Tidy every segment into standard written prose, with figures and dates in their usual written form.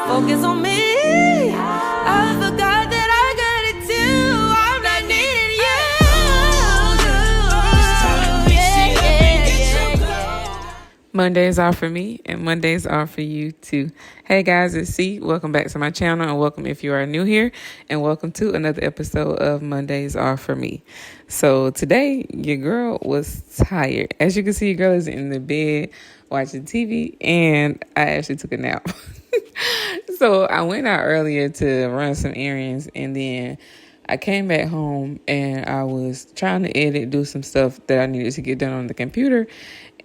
focus on me. I forgot that I got it too. I'm not needing you. Mondays are for me, and Mondays are for you too. Hey guys, it's C. Welcome back to my channel, and welcome if you are new here, and welcome to another episode of Mondays Are For Me. So today, your girl was tired. As you can see, your girl is in the bed watching TV, and I actually took a nap. So I went out earlier to run some errands, and then I came back home, and I was trying to do some stuff that I needed to get done on the computer.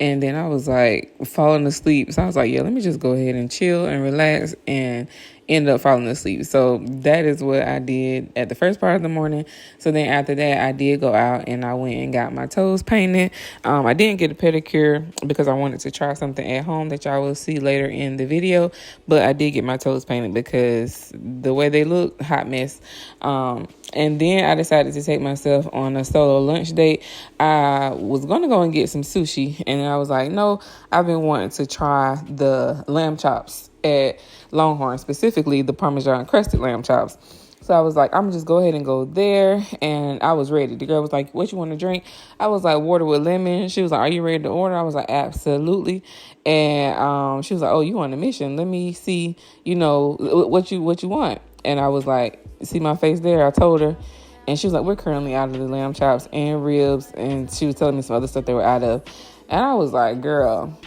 And then I was like falling asleep. So I was like, yeah, let me just go ahead and chill and relax, and end up falling asleep. So that is what I did at the first part of the morning. So then after that, I did go out and I went and got my toes painted. I didn't get a pedicure because I wanted to try something at home that y'all will see later in the video. But I did get my toes painted because the way they look, hot mess. And then I decided to take myself on a solo lunch date. I was going to go and get some sushi. And I was like, no, I've been wanting to try the lamb chops at Longhorn, specifically the Parmesan crusted lamb chops. So I was like, I'm just go ahead and go there. And I was ready. The girl was like, what you want to drink? I was like, water with lemon. She was like, are you ready to order? I was like, absolutely. And she was like, oh, you on a mission? Let me see, what you want. And I was like, see my face there? I told her. And she was like, we're currently out of the lamb chops and ribs. And she was telling me some other stuff they were out of. And I was like, girl,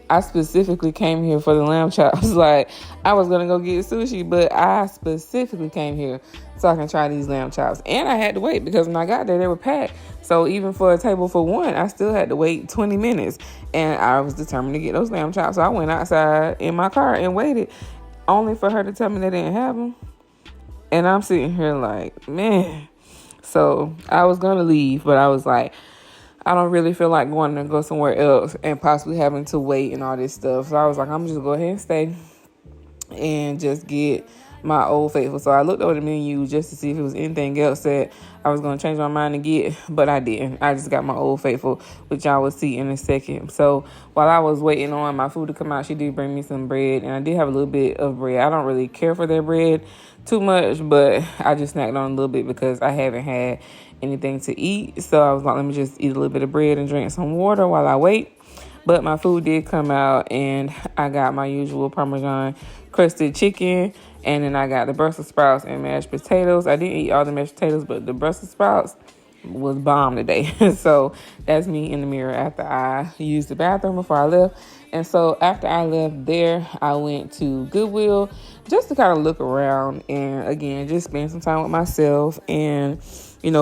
I specifically came here for the lamb chops. Like, I was going to go get sushi, but I specifically came here so I can try these lamb chops. And I had to wait because when I got there, they were packed. So even for a table for one, I still had to wait 20 minutes. And I was determined to get those lamb chops. So I went outside in my car and waited, only for her to tell me they didn't have them. And I'm sitting here like, man. So I was going to leave, but I was like, I don't really feel like going to go somewhere else and possibly having to wait and all this stuff. So I was like, I'm just going to go ahead and stay and just get my Old Faithful. So I looked over the menu just to see if it was anything else that I was going to change my mind and get, but I didn't. I just got my Old Faithful, which y'all will see in a second. So while I was waiting on my food to come out, she did bring me some bread, and I did have a little bit of bread. I don't really care for that bread too much, but I just snacked on a little bit because I haven't had anything to eat. So I was like, let me just eat a little bit of bread and drink some water while I wait. But my food did come out, and I got my usual Parmesan crusted chicken, and then I got the Brussels sprouts and mashed potatoes. I didn't eat all the mashed potatoes, but the Brussels sprouts was bomb today. So that's me in the mirror after I used the bathroom before I left. And so after I left there, I went to Goodwill just to kind of look around and, again, just spend some time with myself and,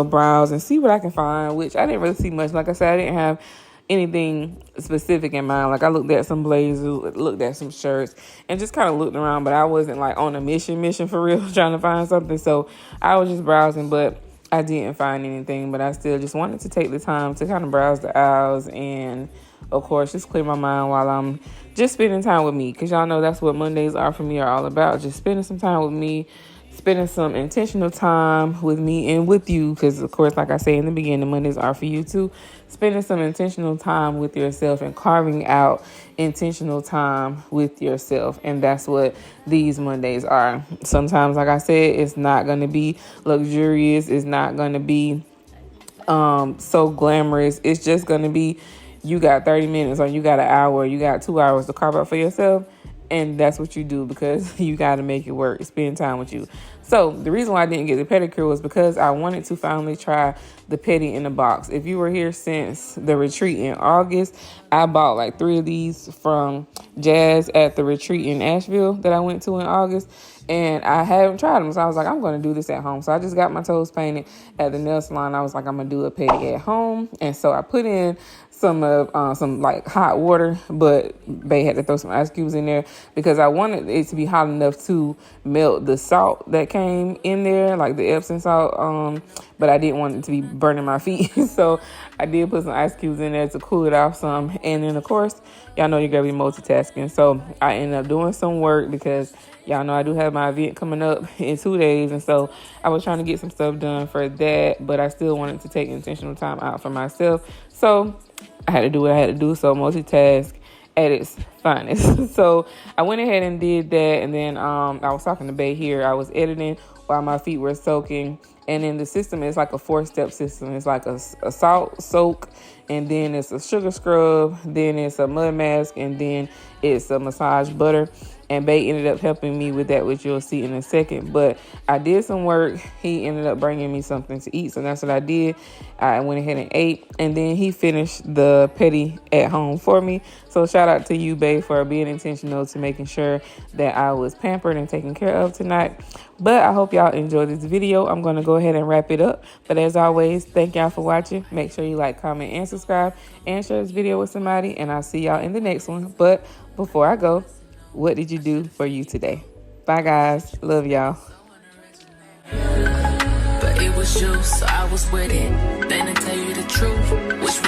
browse and see what I can find, which I didn't really see much. Like I said, I didn't have anything specific in mind. Like, I looked at some blazers, looked at some shirts, and just kind of looked around, but I wasn't like on a mission for real trying to find something. So I was just browsing, but I didn't find anything. But I still just wanted to take the time to kind of browse the aisles and, of course, just clear my mind while I'm just spending time with me, because y'all know that's what Mondays are for me, are all about, just spending some time with me, spending some intentional time with me and with you, because, of course, like I say in the beginning, Mondays are for you too. Spending some intentional time with yourself and carving out intentional time with yourself. And that's what these Mondays are. Sometimes, like I said, it's not going to be luxurious. It's not going to be so glamorous. It's just going to be, you got 30 minutes or you got an hour, you got 2 hours to carve out for yourself. And that's what you do because you got to make it work, spend time with you. So the reason why I didn't get the pedicure was because I wanted to finally try the pedi in a box. If you were here since the retreat in August, I bought like 3 of these from Jazz at the retreat in Asheville that I went to in August. And I haven't tried them. So I was like, I'm going to do this at home. So I just got my toes painted at the nail salon. I was like, I'm going to do a pedi at home. And so I put in some like hot water, but they had to throw some ice cubes in there because I wanted it to be hot enough to melt the salt that came in there, like the Epsom salt. But I didn't want it to be burning my feet. So I did put some ice cubes in there to cool it off some. And then, of course, y'all know you're going to be multitasking. So I ended up doing some work because y'all know I do have my event coming up in 2 days. And so I was trying to get some stuff done for that, but I still wanted to take intentional time out for myself. So I had to do what I had to do. So multitask at its finest. So I went ahead and did that, and then I was talking to Bay here. I was editing while my feet were soaking, and then the system is like a 4-step system. It's like a salt soak, and then it's a sugar scrub, then it's a mud mask, and then it's a massage butter. And Bay ended up helping me with that, which you'll see in a second. But I did some work. He ended up bringing me something to eat, so that's what I did. I went ahead and ate, and then he finished the petty at home for me. So shout out to you, Bay, for being intentional to making sure that I was pampered and taken care of tonight. But I hope y'all enjoyed this video. I'm going to go ahead and wrap it up. But as always, thank y'all for watching. Make sure you like, comment, and subscribe, and share this video with somebody. And I'll see y'all in the next one. But before I go, what did you do for you today? Bye, guys. Love y'all. But it was you, so I was with it. Then to tell you the truth, which